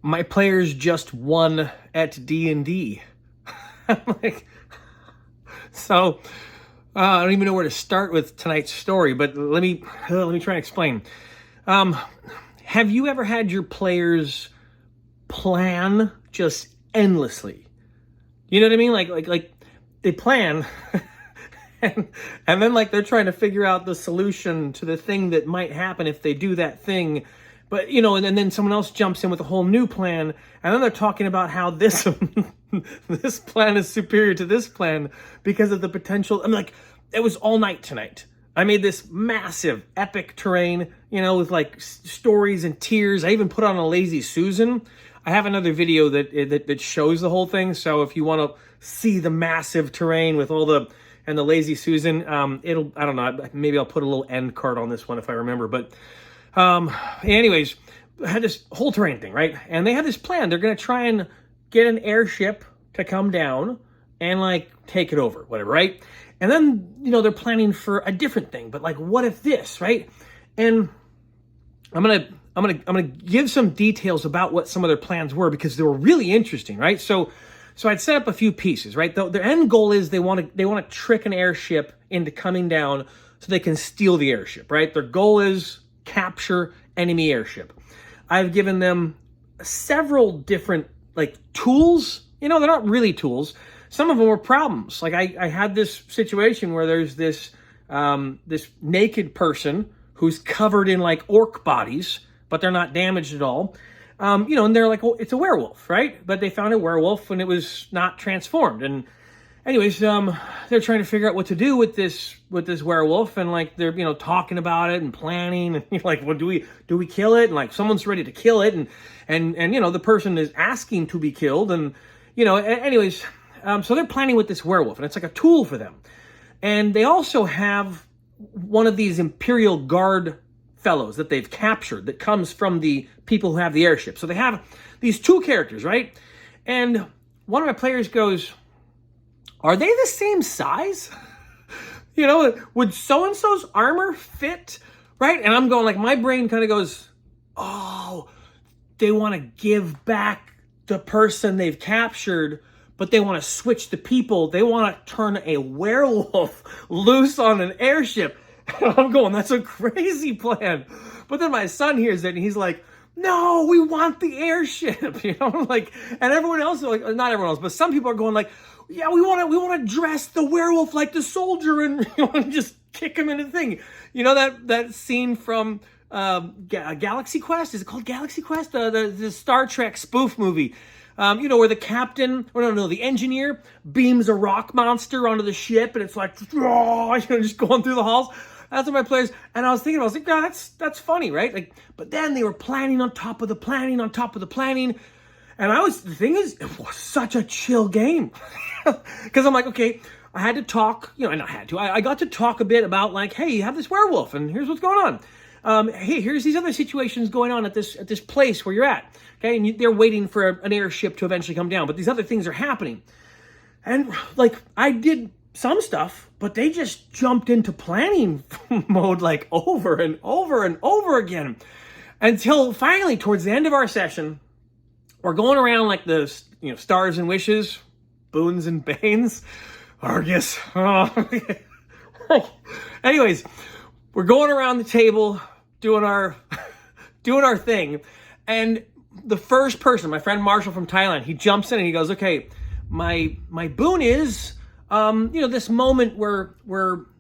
my players just won at D&D. I'm like, so I don't even know where to start with tonight's story, but let me try and explain. Have you ever had your players plan just endlessly? You know what I mean? Like they plan and then like they're trying to figure out the solution to the thing that might happen if they do that thing. But, you know, and then someone else jumps in with a whole new plan, and then they're talking about how this this plan is superior to this plan because of the potential. I'm like, it was all night tonight. I made this massive, epic terrain, you know, with like stories and tears. I even put on a Lazy Susan. I have another video that shows the whole thing. So if you want to see the massive terrain with all the Lazy Susan, I don't know, maybe I'll put a little end card on this one if I remember. But anyways, I had this whole terrain thing, right? And they had this plan. They're going to try and get an airship to come down and like take it over, whatever, right? And then, you know, they're planning for a different thing, but like, what if this, right? And I'm gonna give some details about what some of their plans were because they were really interesting, right? So I'd set up a few pieces, right? Their end goal is they want to trick an airship into coming down so they can steal the airship, right? Their goal is capture enemy airship. I've given them several different like tools. You know, they're not really tools. Some of them were problems. Like I had this situation where there's this this naked person who's covered in like orc bodies, but they're not damaged at all. You know, and they're like, well, it's a werewolf, right? But they found a werewolf when it was not transformed. And anyways, they're trying to figure out what to do with this werewolf, and like they're, you know, talking about it and planning, and you're like, well, do we kill it? And like someone's ready to kill it, and you know, the person is asking to be killed, and you know, anyways, so they're planning with this werewolf, and it's like a tool for them. And they also have one of these Imperial Guard fellows that they've captured that comes from the people who have the airship. So they have these two characters, right? And one of my players goes, are they the same size? You know, would so-and-so's armor fit? Right? And I'm going like, my brain kind of goes, oh, they want to give back the person they've captured, but they want to switch the people. They want to turn a werewolf loose on an airship. And I'm going, that's a crazy plan. But then my son hears it and he's like, no, we want the airship. You know, like, and everyone else, like, not everyone else, but some people are going like, yeah, we want to dress the werewolf like the soldier and, you know, and just kick him in the thing. You know that scene from Galaxy Quest? Is it called Galaxy Quest? The Star Trek spoof movie. You know, where the captain, or no, the engineer beams a rock monster onto the ship, and it's like, oh, you know, just going through the halls. That's what my players, and I was thinking, I was like, God, that's funny, right? Like, but then they were planning on top of the planning on top of the planning, and the thing is, it was such a chill game, because I'm like, okay, I had to talk, you know, and I got to talk a bit about like, hey, you have this werewolf, and here's what's going on. Hey, here's these other situations going on at this place where you're at. Okay, and they're waiting for an airship to eventually come down, but these other things are happening. And like, I did some stuff, but they just jumped into planning mode like over and over and over again, until finally towards the end of our session, we're going around like the, you know, stars and wishes, boons and banes, Argus. Oh. Anyways, we're going around the table doing our thing, and the first person, my friend Marshall from Thailand, he jumps in and he goes, okay, my boon is, you know, this moment where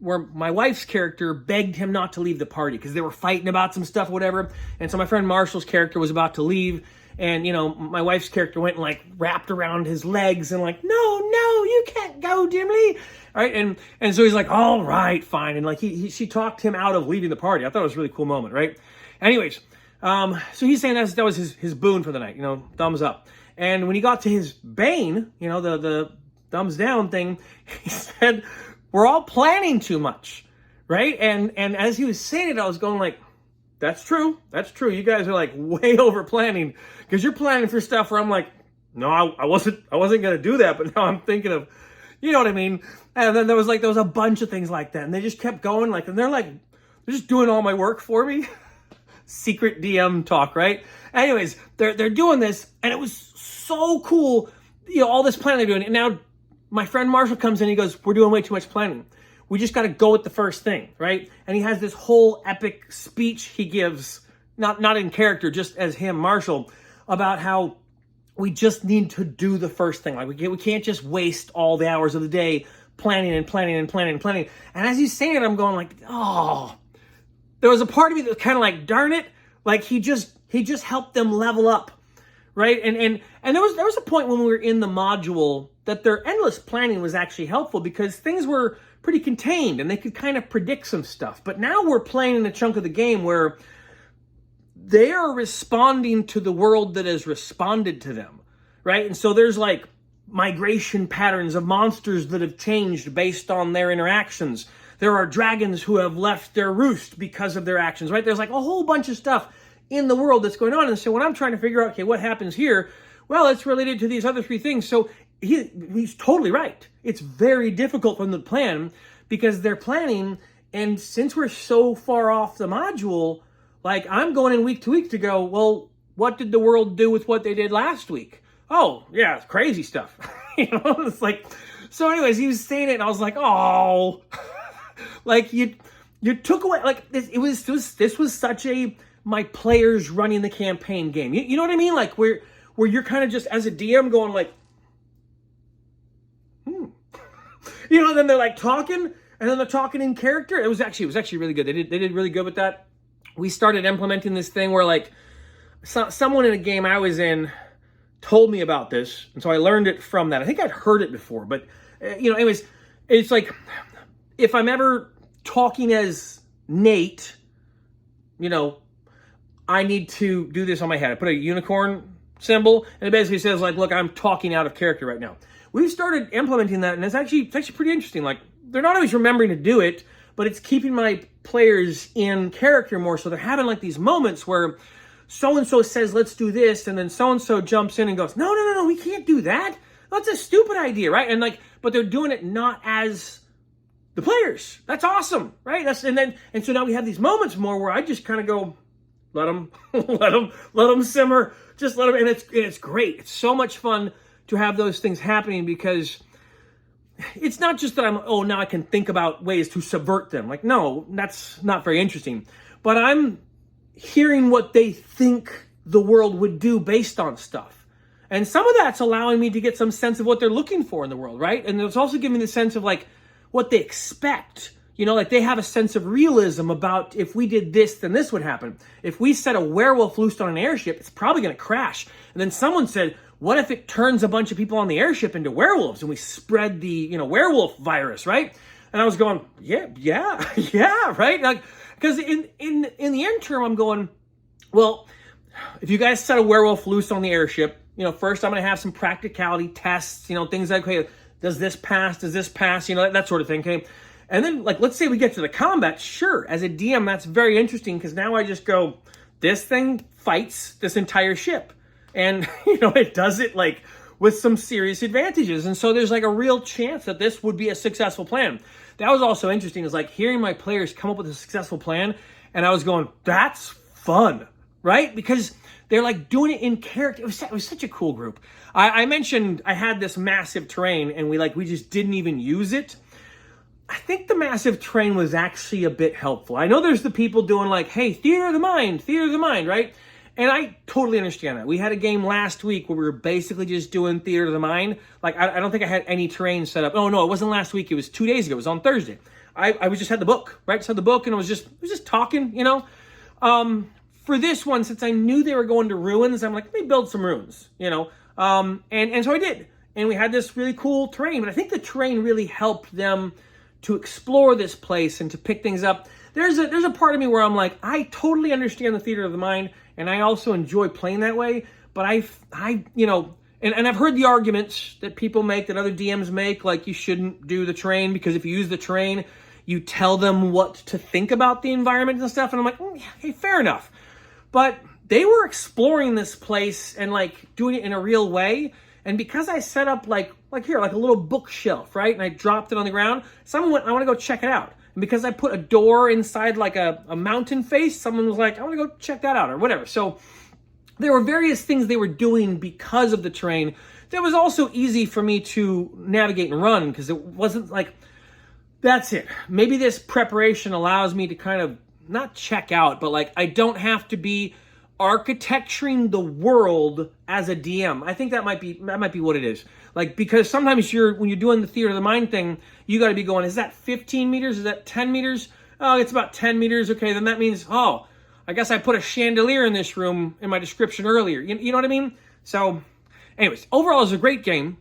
my wife's character begged him not to leave the party because they were fighting about some stuff, whatever. And so my friend Marshall's character was about to leave, and, you know, my wife's character went and like wrapped around his legs and like, no, you can't go, Dimly. All right. And so he's like, all right, fine. And like, she talked him out of leaving the party. I thought it was a really cool moment. Right. Anyways, so he's saying that was his boon for the night, you know, thumbs up. And when he got to his bane, you know, the thumbs down thing, he said, we're all planning too much, right? And as he was saying it, I was going like, that's true. You guys are like way over planning, because you're planning for stuff where I'm like, no, I wasn't going to do that, but now I'm thinking of, you know what I mean? And then there was a bunch of things like that, and they just kept going, like, and they're just doing all my work for me. Secret DM talk, right? Anyways, they're doing this, and it was so cool. All this planning they're doing, and now my friend Marshall comes in. And he goes, "We're doing way too much planning. We just got to go with the first thing, right?" And he has this whole epic speech he gives, not in character, just as him, Marshall, about how we just need to do the first thing. Like we can't just waste all the hours of the day planning and planning and planning and planning. And as he's saying it, I'm going like, oh, there was a part of me that was kind of like, darn it, like he just helped them level up, right? And there was a point when we were in the module that their endless planning was actually helpful because things were pretty contained and they could kind of predict some stuff. But now we're playing in a chunk of the game where they are responding to the world that has responded to them, right? And so there's like migration patterns of monsters that have changed based on their interactions. There are dragons who have left their roost because of their actions, right? There's like a whole bunch of stuff in the world that's going on. And so when I'm trying to figure out, okay, what happens here? Well, it's related to these other three things. So he's totally right. It's very difficult for them to plan because they're planning. And since we're so far off the module, like I'm going in week to week to go, well, what did the world do with what they did last week? Oh, yeah, it's crazy stuff. It's like, so anyways, he was saying it and I was like, oh, like you took away, like this was such a, my players running the campaign game. You know what I mean? Like where you're kind of just as a DM going like, and then they're like talking and then they're talking in character. It was actually really good. They did really good with that. We started implementing this thing where like someone in a game I was in told me about this. And so I learned it from that. I think I'd heard it before, but anyways, it's like, if I'm ever talking as Nate, I need to do this on my head. I put a unicorn symbol and it basically says like, look, I'm talking out of character right now. We've started implementing that and it's actually pretty interesting. Like they're not always remembering to do it, but it's keeping my players in character more. So they're having like these moments where so-and-so says, let's do this. And then so-and-so jumps in and goes, no, we can't do that. That's a stupid idea, right? And like, but they're doing it not as the players. That's awesome, right? And so now we have these moments more where I just kind of go, let them simmer, just let them, and it's great. It's so much fun to have those things happening because it's not just that now I can think about ways to subvert them. Like, no, that's not very interesting. But I'm hearing what they think the world would do based on stuff. And some of that's allowing me to get some sense of what they're looking for in the world, right? And it's also giving me the sense of like what they expect. Like they have a sense of realism about if we did this, then this would happen. If we set a werewolf loose on an airship, it's probably going to crash. And then someone said, what if it turns a bunch of people on the airship into werewolves and we spread the, werewolf virus, right? And I was going, yeah, right? Like, because in the interim, I'm going, well, if you guys set a werewolf loose on the airship, first I'm going to have some practicality tests, things like, okay, does this pass? Does this pass? That sort of thing, okay? And then, like, let's say we get to the combat. Sure, as a DM, that's very interesting because now I just go, this thing fights this entire ship. And, it does it, like, with some serious advantages. And so there's, like, a real chance that this would be a successful plan. That was also interesting, is like hearing my players come up with a successful plan. And I was going, that's fun, right? Because they're, like, doing it in character. It was such a cool group. I mentioned I had this massive terrain, and we just didn't even use it. I think the massive terrain was actually a bit helpful. I know there's the people doing like, hey, theater of the mind, right? And I totally understand that. We had a game last week where we were basically just doing theater of the mind. Like, I don't think I had any terrain set up. Oh, no, it wasn't last week. It was 2 days ago. It was on Thursday. I just had the book, right? Just had the book, and it was just talking, For this one, since I knew they were going to ruins, I'm like, let me build some ruins, And so I did. And we had this really cool terrain. But I think the terrain really helped them to explore this place and to pick things up. There's a part of me where I'm like, I totally understand the theater of the mind, and I also enjoy playing that way. But and I've heard the arguments that people make, that other DMs make, like you shouldn't do the terrain because if you use the terrain, you tell them what to think about the environment and stuff. And I'm like, hey, fair enough. But they were exploring this place and like doing it in a real way. And because I set up like here, like a little bookshelf, right? And I dropped it on the ground, someone went, I want to go check it out. And because I put a door inside like a mountain face, someone was like, I want to go check that out or whatever. So there were various things they were doing because of the terrain that was also easy for me to navigate and run, because it wasn't like, that's it. Maybe this preparation allows me to kind of not check out, but like I don't have to be architecturing the world as a DM. I think that might be what it is. Like, because sometimes when you're doing the theater of the mind thing, you got to be going, is that 15 meters? Is that 10 meters? Oh, it's about 10 meters. Okay, then that means, oh, I guess I put a chandelier in this room in my description earlier. You know what I mean? So, anyways, overall, it's a great game.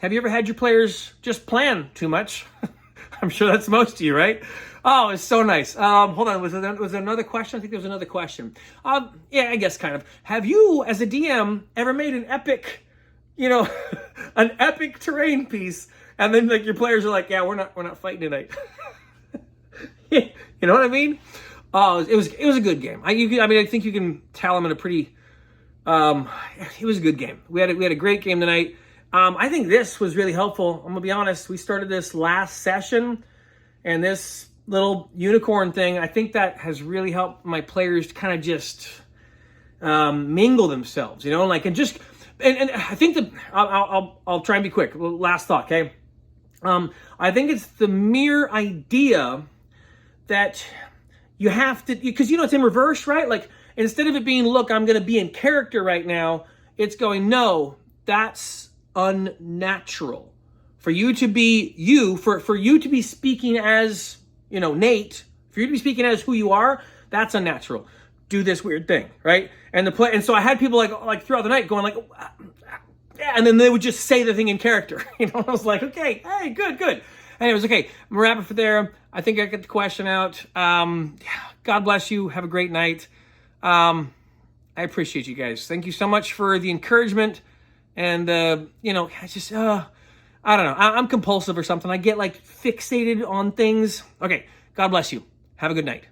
Have you ever had your players just plan too much? I'm sure that's most of you, right? Oh, it's so nice. Hold on, was there another question? I think there was another question. Yeah, I guess kind of. Have you, as a DM, ever made an epic, an epic terrain piece, and then like your players are like, yeah, we're not fighting tonight. You know what I mean? Oh, it was a good game. I think you can tell I'm in a pretty. It was a good game. We had a great game tonight. I think this was really helpful. I'm gonna be honest. We started this last session, and this little unicorn thing, I think that has really helped my players to kind of just mingle themselves, and I think that I'll try and be quick. Last thought, okay? I think it's the mere idea that you have to, because it's in reverse, right? Like, instead of it being, look, I'm going to be in character right now, it's going, no, that's unnatural. For you to be you, for you to be speaking as, Nate, for you to be speaking as who you are, that's unnatural. Do this weird thing, right? And so I had people like throughout the night going like, yeah, and then they would just say the thing in character. I was like, okay, hey, good. Anyways, okay, I'm gonna wrap it for there. I think I got the question out. God bless you. Have a great night. I appreciate you guys. Thank you so much for the encouragement. And I just I don't know. I'm compulsive or something. I get like fixated on things. Okay, God bless you. Have a good night.